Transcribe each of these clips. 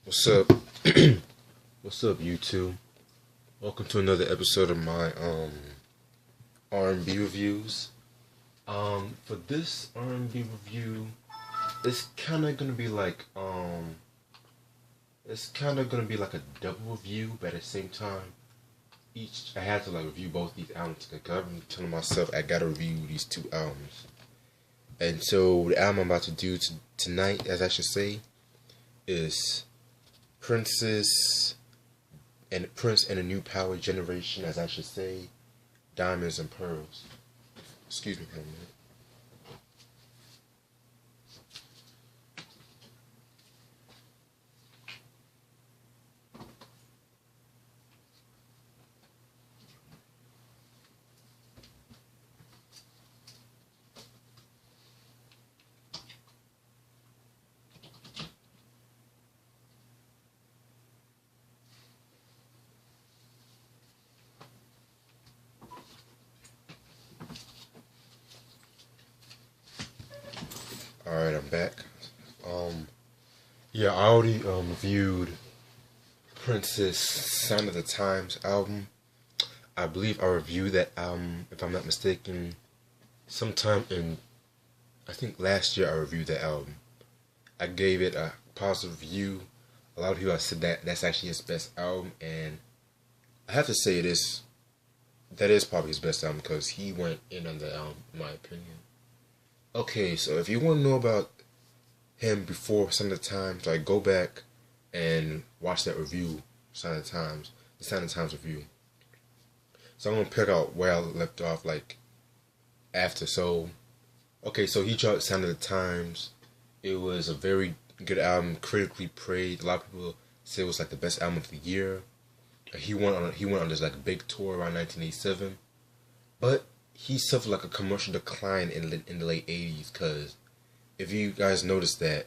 What's up? What's up, YouTube? Welcome to another episode of my R&B reviews. For this R&B review, it's kind of gonna be like a double review, but at the same time, I had to like review both these albums because I've been telling myself I gotta review these two albums. And so the album I'm about to do tonight, as I should say, is Prince and a New Power Generation, as I should say, Diamonds and Pearls. Excuse me for a minute. Alright, I'm back. Yeah, I already reviewed Prince's Sign of the Times album. I believe I reviewed that album, if I'm not mistaken, sometime in, I think last year I reviewed that album. I gave it a positive review. A lot of people have said that that's actually his best album, and I have to say that is probably his best album because he went in on the album, in my opinion. Okay, so if you want to know about him before Sign of the Times, like go back and watch that review, the Sign of the Times review. So I'm gonna pick out where I left off, like after. So, okay, so he dropped Sign of the Times. It was a very good album, critically praised. A lot of people say it was like the best album of the year. He went on this like big tour around 1987, but he suffered like a commercial decline in the late 80s, because if you guys noticed that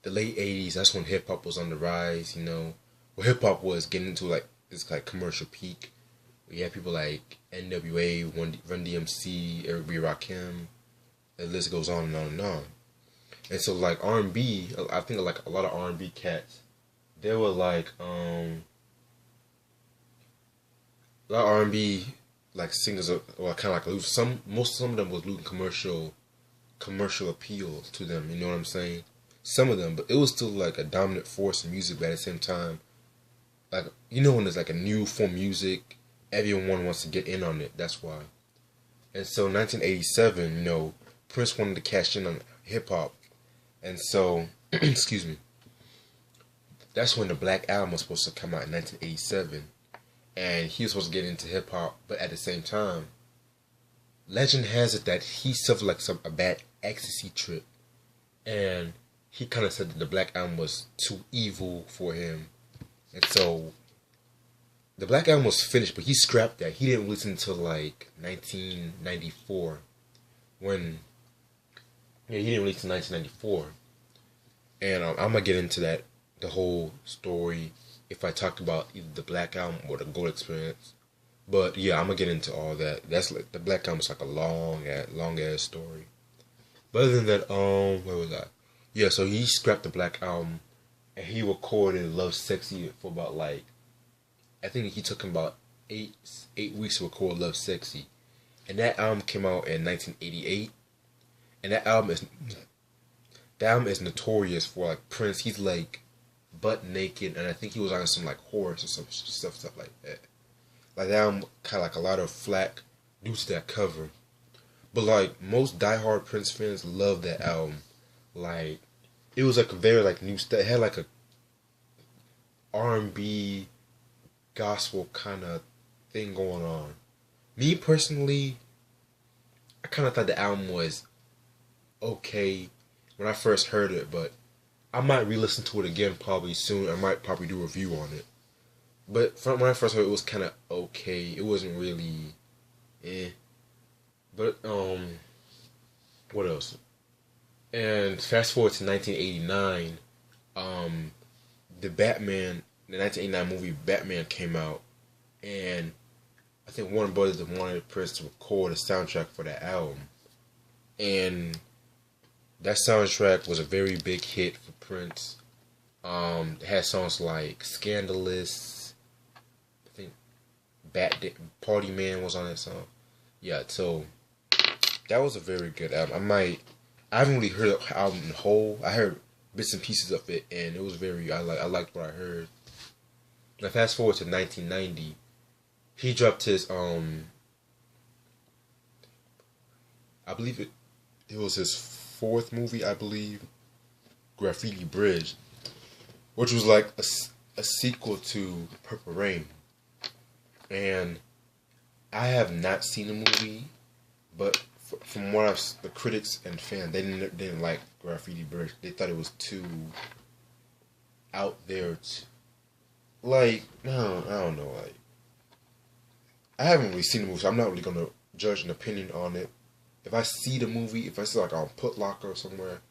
the late 80s, that's when hip hop was on the rise, well, hip hop was getting into like this like commercial peak. We had people like NWA, Run DMC, Eric B. Rakim, the list goes on and on and on. And so like R&B, I think like a lot of R&B cats, they were like a lot of R&B like singers were kind of like some of them was losing commercial appeal to them. You know what I'm saying? Some of them, but it was still like a dominant force in music. But at the same time, like when there's like a new form of music, everyone wants to get in on it. That's why. And so 1987, Prince wanted to cash in on hip hop, and so excuse me. That's when the Black Album was supposed to come out in 1987. And he was supposed to get into hip hop, but at the same time, legend has it that he suffered like a bad ecstasy trip, and he kind of said that the Black Album was too evil for him, and so the Black Album was finished, but he scrapped that. He didn't listen until like 1994, he didn't release in 1994, and I'm gonna get into the whole story if I talk about either the Black Album or the Gold Experience. But yeah, I'm gonna get into all that. That's like the Black Album is like a long ass story. But other than that, where was I? Yeah, so he scrapped the Black Album and he recorded Love Sexy for about like, I think he took him about eight weeks to record Love Sexy. And that album came out in 1988. And that album is notorious for like Prince. He's like butt naked, and I think he was on some like horse or some stuff like that. Like that album kind of like a lot of flack due to that cover, but like most diehard Prince fans love that album. Like it was like a very like new style. It had like a R&B gospel kind of thing going on. Me personally, I kind of thought the album was okay when I first heard it, but I might re-listen to it again probably soon. I might probably do a review on it. But from when I first heard it, it was kind of okay. It wasn't really, But what else? And fast forward to 1989, the 1989 movie Batman came out, and I think Warner Brothers wanted Prince to record a soundtrack for that album, and that soundtrack was a very big hit for Prince. It had songs like Scandalous. I think Party Man was on that song. Yeah, so that was a very good album. I haven't really heard the album in whole. I heard bits and pieces of it, and it was very. I liked what I heard. Now fast forward to 1990, he dropped his I believe it was his fourth movie, I believe, Graffiti Bridge, which was like a sequel to Purple Rain. And I have not seen the movie, but from what the critics and fans, they didn't like Graffiti Bridge. They thought it was too out there. Like, no, I don't know. Like, I haven't really seen the movie, so I'm not really gonna judge an opinion on it. If I see the movie, if I see like on Putlocker or somewhere,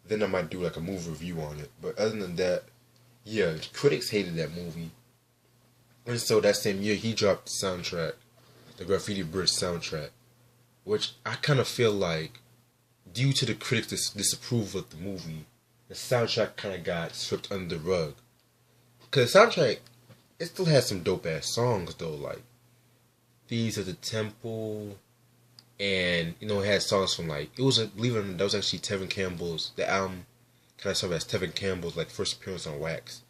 then I might do like a movie review on it. But other than that, yeah, critics hated that movie. And so that same year, he dropped the soundtrack, the Graffiti Bridge soundtrack, which I kind of feel like, due to the critics' disapproval of the movie, the soundtrack kind of got swept under the rug. Because the soundtrack, it still has some dope-ass songs, though, like Thieves of the Temple, and, you know, it had songs from, like, believe it or not, that was actually Tevin Campbell's, the album kind of served as Tevin Campbell's, like, first appearance on Wax.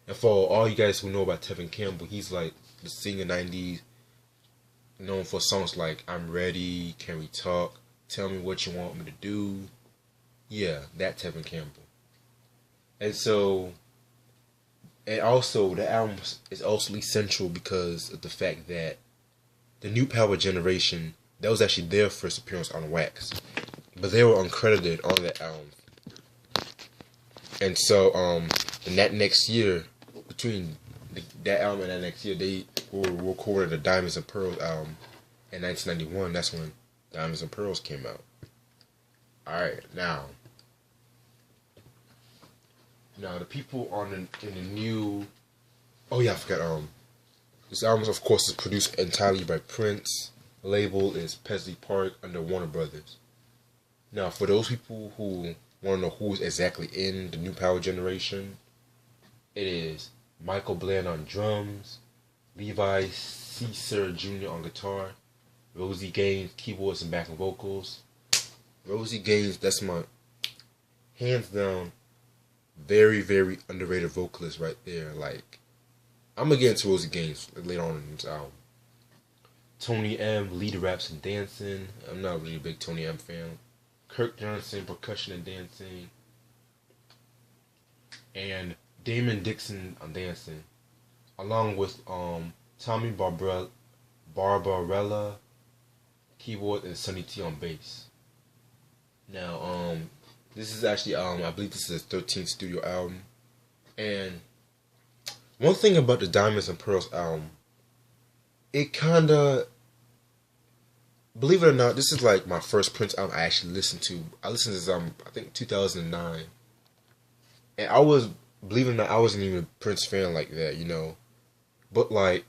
And for all you guys who know about Tevin Campbell, he's, like, the singer 90s, known for songs like I'm Ready, Can We Talk, Tell Me What You Want Me to Do. Yeah, that Tevin Campbell. And so, and also, the album is also essential because of the fact that the New Power Generation, that was actually their first appearance on Wax. But they were uncredited on that album. And so, that next year, between that album and that next year, they were recording the Diamonds and Pearls album in 1991. That's when Diamonds and Pearls came out. Alright, now the people in the new... Oh yeah, I forgot, this album, of course, is produced entirely by Prince. The label is Paisley Park under Warner Brothers. Now, for those people who want to know who's exactly in the New Power Generation, it is Michael Bland on drums, Levi Caesar Jr. on guitar, Rosie Gaines keyboards and backing vocals. Rosie Gaines, that's my hands down very, very underrated vocalist right there. Like, I'm gonna get into Rosie Gaines later on in this album. Tony M, lead raps and dancing. I'm not really a big Tony M fan. Kirk Johnson, percussion and dancing. And Damon Dixon on dancing. Along with Tommy Barbarella, keyboard, and Sonny T on bass. Now, this is actually, I believe this is his 13th studio album. And one thing about the Diamonds and Pearls album, it kinda, believe it or not, this is like my first Prince album I actually listened to. I listened to this album, I think 2009. And I was, believe it or not, I wasn't even a Prince fan like that, you know. But like,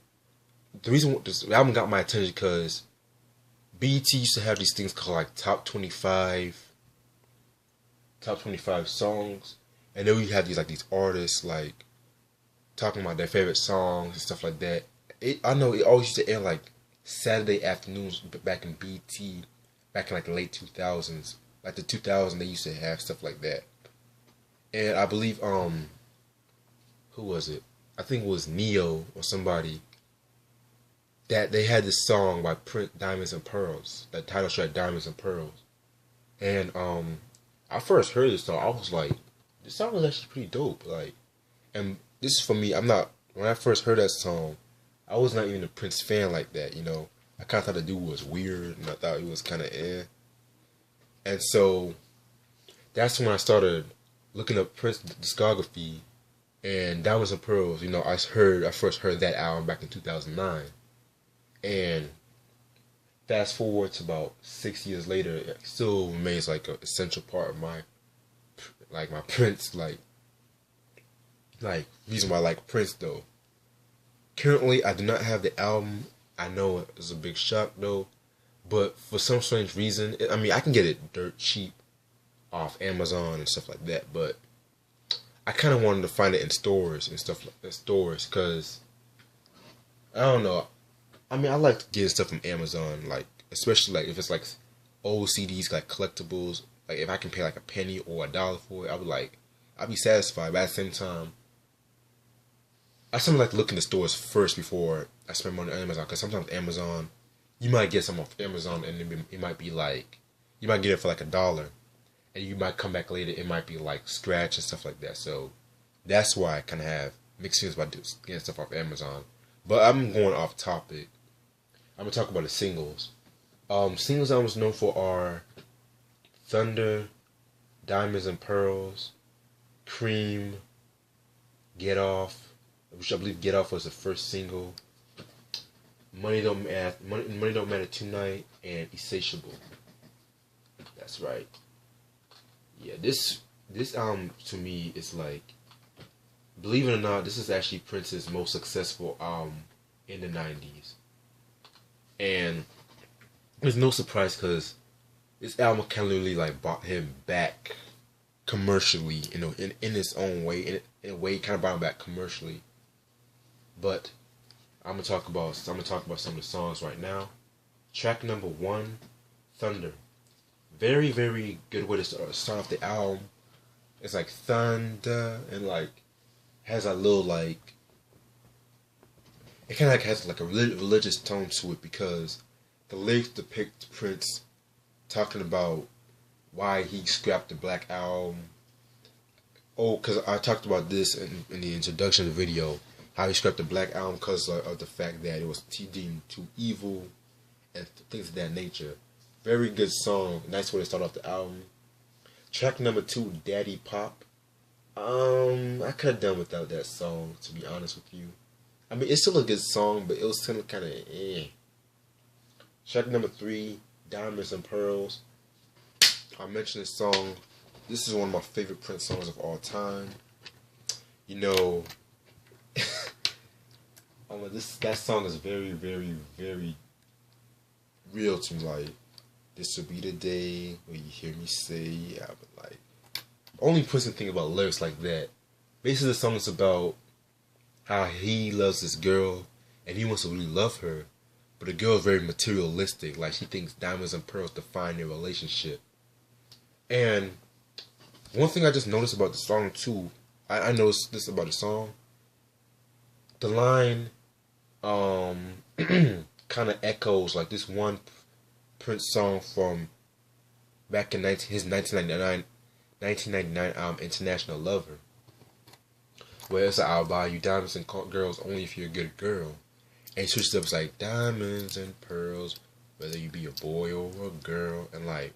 the reason this album got my attention because BET used to have these things called like top 25 songs. And then we have these artists like talking about their favorite songs and stuff like that. I know it always used to air like Saturday afternoons back in BT, back in like the late 2000s. Like the 2000s, they used to have stuff like that. And I believe, who was it? I think it was Neo or somebody, that they had this song by Prince, Diamonds and Pearls, that title track, Diamonds and Pearls. And I first heard this song, I was like, this song was actually pretty dope. Like, and this is for me, when I first heard that song, I was not even a Prince fan like that, you know. I kind of thought the dude was weird, and I thought he was kind of eh. And so, that's when I started looking up Prince discography, and Diamonds and Pearls, you know, I first heard that album back in 2009. And fast forward to about 6 years later, it still remains like an essential part of my Prince, like reason why I like Prince though. Currently, I do not have the album. I know it was a big shock though, but for some strange reason, I can get it dirt cheap off Amazon and stuff like that, but I kind of wanted to find it in stores and stuff like in stores, cause I don't know. I mean, I like getting stuff from Amazon, like especially like if it's like old CDs, like collectibles. Like if I can pay like a penny or $1 for it, I'd be satisfied. But at the same time, I sometimes like to look in the stores first before I spend money on Amazon. Because sometimes Amazon, you might get some off Amazon, and it might be like you might get it for like $1, and you might come back later. It might be like scratch and stuff like that. So that's why I kind of have mixed feelings about getting stuff off Amazon. But I'm going off topic. I'm gonna talk about the singles. Singles I was known for are Thunder, Diamonds and Pearls, Cream, Get Off, which I believe Get Off was the first single. Money Don't Matter Tonight, and Insatiable. That's right. Yeah, this album to me is like, believe it or not, this is actually Prince's most successful album in the 90s. And it's no surprise because this album kind of really like brought him back commercially, you know, in its own way, in a way kind of brought him back commercially. But I'm gonna talk about some of the songs right now. Track number 1, Thunder. Very, very good way to start off the album. It's like thunder and like has a little like it kind of like has like a religious tone to it because the lyrics depict Prince talking about why he scrapped the Black Album. Oh, because I talked about this in the introduction of the video, how he scrapped the Black Album because of the fact that it was deemed too evil and things of that nature. Very good song, nice way to start off the album. Track number 2, Daddy Pop. I could have done without that song, to be honest with you. I mean, it's still a good song, but it was still kind of eh. Track number 3, Diamonds and Pearls. I mentioned this song. This is one of my favorite Prince songs of all time. You know, that song is very, very, very real to me. Like, this will be the day when you hear me say, yeah, but like, only Prince can think about lyrics like that. Basically, the song is about how he loves this girl and he wants to really love her, but the girl is very materialistic. Like, she thinks diamonds and pearls define their relationship. And one thing I just noticed about the song too, I noticed this about the song. The line kind of echoes like this one Prince song from back in his 1999 album International Lover, where it's like, I'll buy you diamonds and girls only if you're a good girl. And he switched up, it's like diamonds and pearls, whether you be a boy or a girl. And like,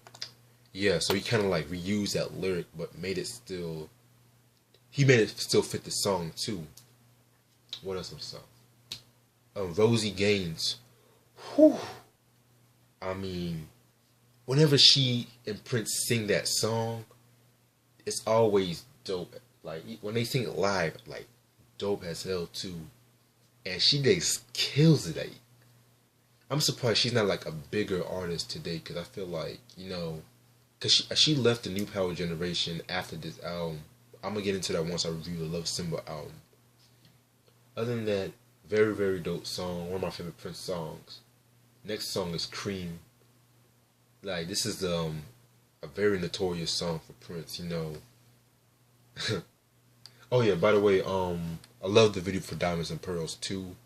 yeah, so he kind of like reused that lyric, but made it still fit the song too. What else was the song? Rosie Gaines. Whew. I mean, whenever she and Prince sing that song, it's always dope. Like, when they sing it live, like, dope as hell too. And she just kills it. Like, I'm surprised she's not like a bigger artist today, because I feel like, you know, because she left the New Power generation after this album. I'm going to get into that once I review the Love Symbol album. Other than that, very, very dope song. One of my favorite Prince songs. Next song is Cream. Like, this is a very notorious song for Prince, you know. Oh yeah, by the way, I love the video for Diamonds and Pearls too,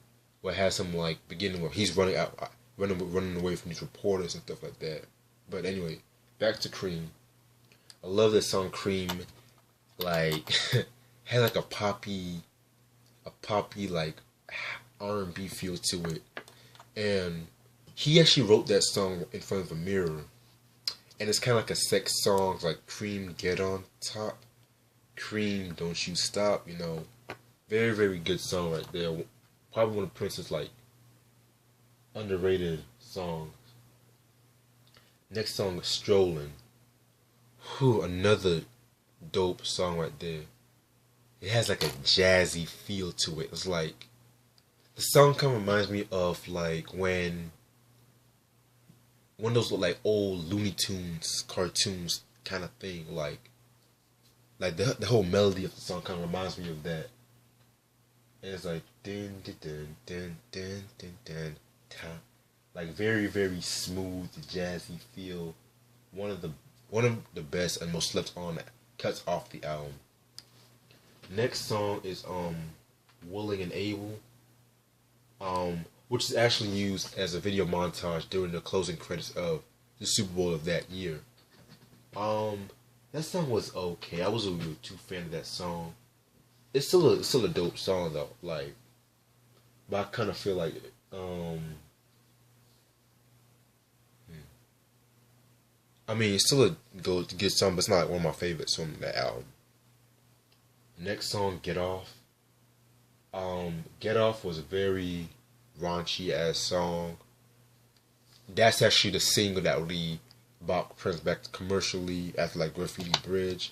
where it has some like beginning where he's running away from these reporters and stuff like that. But anyway, back to Cream. I love this song Cream. Like, had like a poppy like R&B feel to it, and he actually wrote that song in front of a mirror, and it's kind of like a sex song, like Cream, get on top, Cream, don't you stop, you know. Very, very good song right there. Probably one of Prince's like underrated songs. Next song is Strolling. Whew, another dope song right there. It has like a jazzy feel to it. It's like, the song kind of reminds me of like when one of those like old Looney Tunes cartoons kind of thing, like Like the whole melody of the song kind of reminds me of that. And it's like din din din din din din din ta, like very very smooth, jazzy feel. One of the best and most slept on cuts off the album. Next song is Willing and Able, which is actually used as a video montage during the closing credits of the Super Bowl of that year. That song was okay. I wasn't really too fan of that song. It's still a dope song though. Like, but I kind of feel like I mean, it's still a good song, but it's not like one of my favorites from that album. Next song, Get Off. Get Off was a very raunchy ass song. That's actually the single that really brought Prince back commercially after like Graffiti Bridge.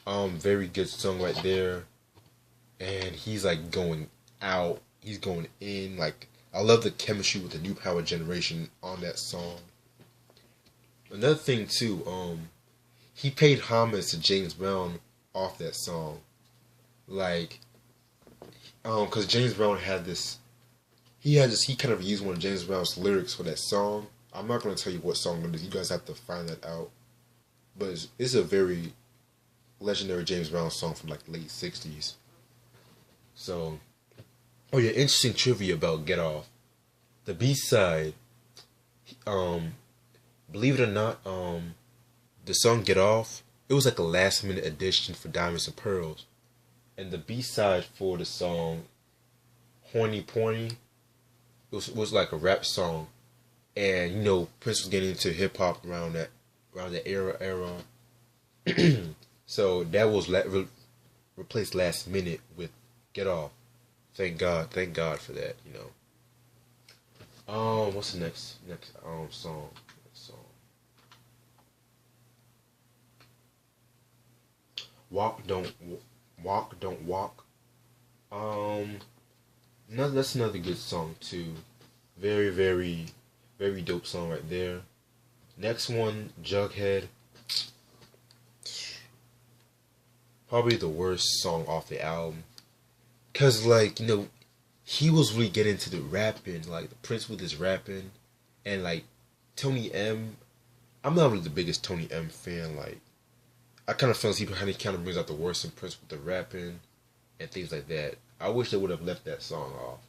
Very good song right there. And he's like going out. He's going in. Like, I love the chemistry with the New Power Generation on that song. Another thing too, he paid homage to James Brown off that song. Like, cause James Brown had this, he kind of used one of James Brown's lyrics for that song. I'm not gonna tell you what song it is. You guys have to find that out. But it's a very legendary James Brown song from like the late '60s. So, oh yeah, interesting trivia about Get Off. The B-side, believe it or not, the song Get Off, it was like a last minute addition for Diamonds and Pearls. And the B-side for the song Horny Porny, was like a rap song. And you know, Prince was getting into hip hop around that era. So that was replaced last minute with Get Off. Thank God for that, you know. What's the next song? Walk Don't Walk. That's another good song too. Very, very, very dope song right there. Next one, Jughead. Probably the worst song off the album. Cause like, you know, he was really getting into the rapping, like the Prince with his rapping, and like Tony M. I'm not really the biggest Tony M fan. Like, I kind of feel like he kind of brings out the worst in Prince with the rapping and things like that. I wish they would have left that song off.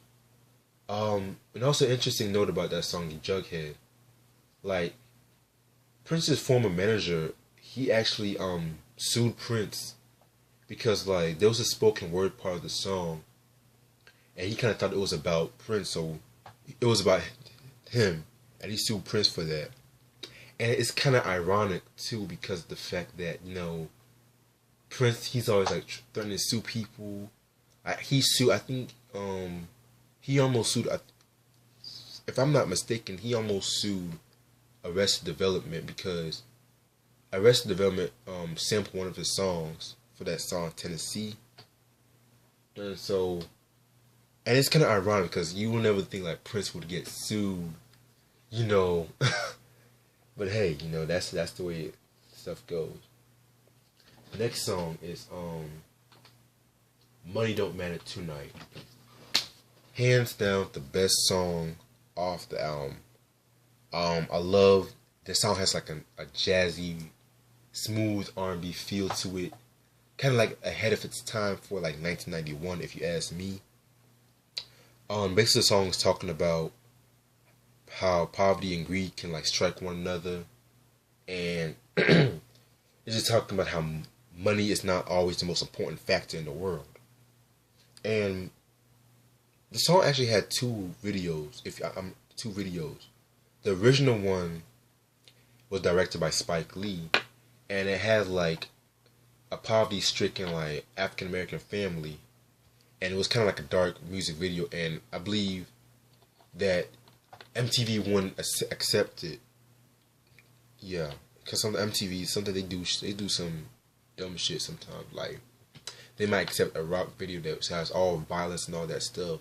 And also interesting note about that song, Jughead. Like, Prince's former manager, he actually sued Prince because like there was a spoken word part of the song, and he kind of thought it was about Prince, so it was about him, and he sued Prince for that. And it's kind of ironic too, because of the fact that, you know, Prince, he's always like threatening to sue people. He almost sued, if I'm not mistaken, he almost sued Arrested Development because Arrested Development sampled one of his songs for that song Tennessee. And so, and it's kind of ironic because you would never think like Prince would get sued, you know. But hey, you know, that's the way stuff goes. Next song is Money Don't Matter Tonight. Hands down the best song off the album. I love the song, has like a jazzy, smooth R&B feel to it. Kind of like ahead of its time for like 1991, if you ask me. Basically the song is talking about how poverty and greed can like strike one another, and it's just talking about how money is not always the most important factor in the world. And the song actually had two videos. The original one was directed by Spike Lee, and it had like a poverty-stricken like African American family, and it was kind of like a dark music video. And I believe that MTV wouldn't accept it. Yeah, because on MTV, sometimes they do some dumb shit sometimes. Like, they might accept a rock video that has all violence and all that stuff,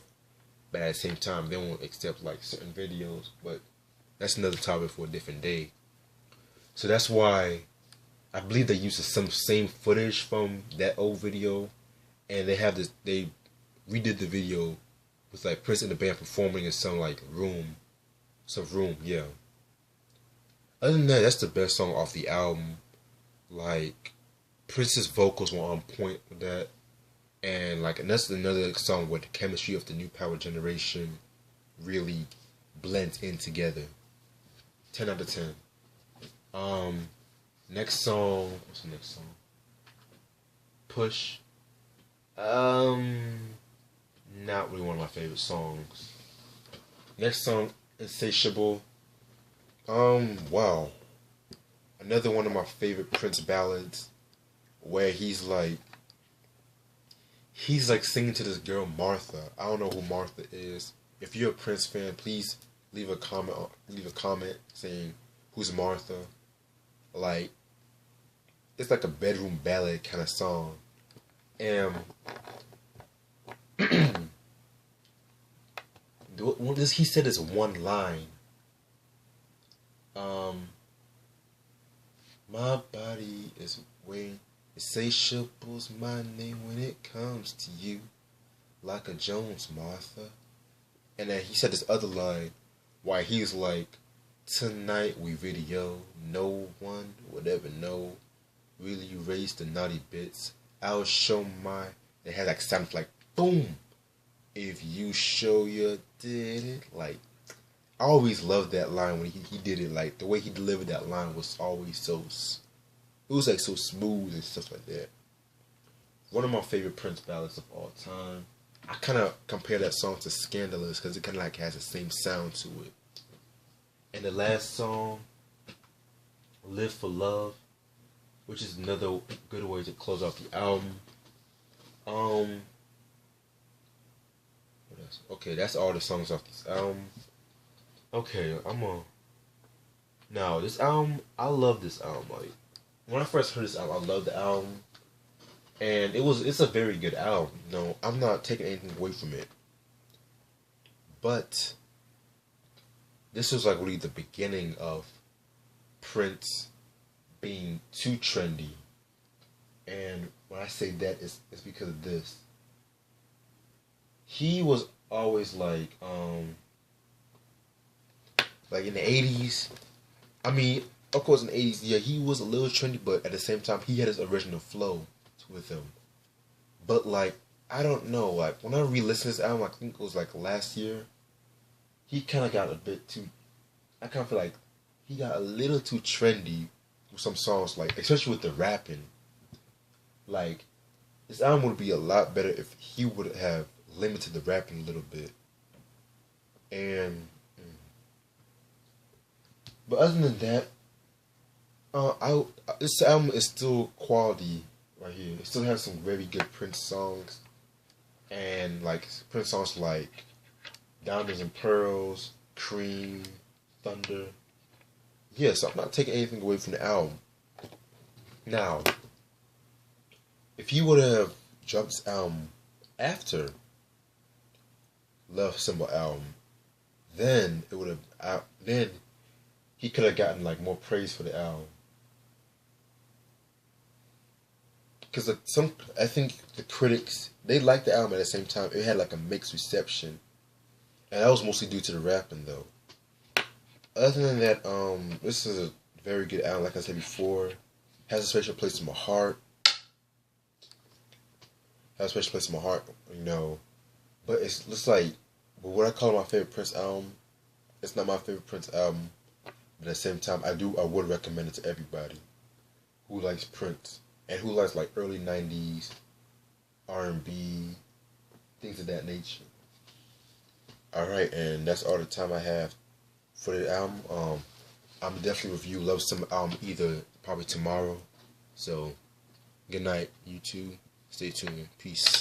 but at the same time, they won't accept like certain videos. But that's another topic for a different day. So that's why I believe they used some same footage from that old video, and they have this. They redid the video with like Prince and the band performing in some like room, yeah. Other than that, that's the best song off the album. Like Prince's vocals were on point with that, and like and that's another song where the chemistry of the new power generation really blends in together. 10 out of 10. Next song. What's the next song? Push. Not really one of my favorite songs. Next song, Insatiable. Wow. Another one of my favorite Prince ballads, where he's like singing to this girl Martha. I don't know who Martha is. If you're a Prince fan, please leave a comment saying who's Martha. Like, it's like a bedroom ballad kind of song. And he said this one line. My body is waiting. Insatiable's my name when it comes to you. Like a Jones, Martha. And then he said this other line, why he's like, tonight we video, no one would ever know. Really erase the naughty bits. I'll show my. It had like sounds like boom. If you show you did it, like I always loved that line when he did it. Like the way he delivered that line was always so. It was like so smooth and stuff like that. One of my favorite Prince ballads of all time. I kind of compare that song to Scandalous because it kind of like has the same sound to it. And the last song, Live for Love, which is another good way to close out the album. What else? Okay, that's all the songs off this album. Okay, now this album, I love this album. Like when I first heard this album, I loved the album. And it's a very good album. No, I'm not taking anything away from it. But this was like really the beginning of Prince being too trendy. And when I say that, it's because of this. He was always like in the 80s. I mean, of course in the 80s, yeah, he was a little trendy, but at the same time, he had his original flow with him. But like, I don't know, like when I re-listened to this album, I think it was like last year, he kind of got a bit too, I kind of feel like he got a little too trendy with some songs, like especially with the rapping. Like this album would be a lot better if he would have limited the rapping a little bit. And but other than that, this album is still quality. Right here, it still has some very good Prince songs, and like Prince songs like Diamonds and Pearls, Cream, Thunder. Yeah, so I'm not taking anything away from the album. Now, if you would have dropped this album after Love Symbol album, then it would have then he could have gotten like more praise for the album. Because I think the critics, they liked the album at the same time. It had like a mixed reception. And that was mostly due to the rapping though. Other than that, this is a very good album, like I said before. Has a special place in my heart. Has a special place in my heart, you know. But it's just like, but what I call my favorite Prince album, it's not my favorite Prince album. But at the same time, I would recommend it to everybody who likes Prince. And who likes like early 90s R&B, things of that nature. Alright, and that's all the time I have for the album. I'm definitely review Love Symbol album probably tomorrow. So good night, YouTube. Stay tuned. Peace.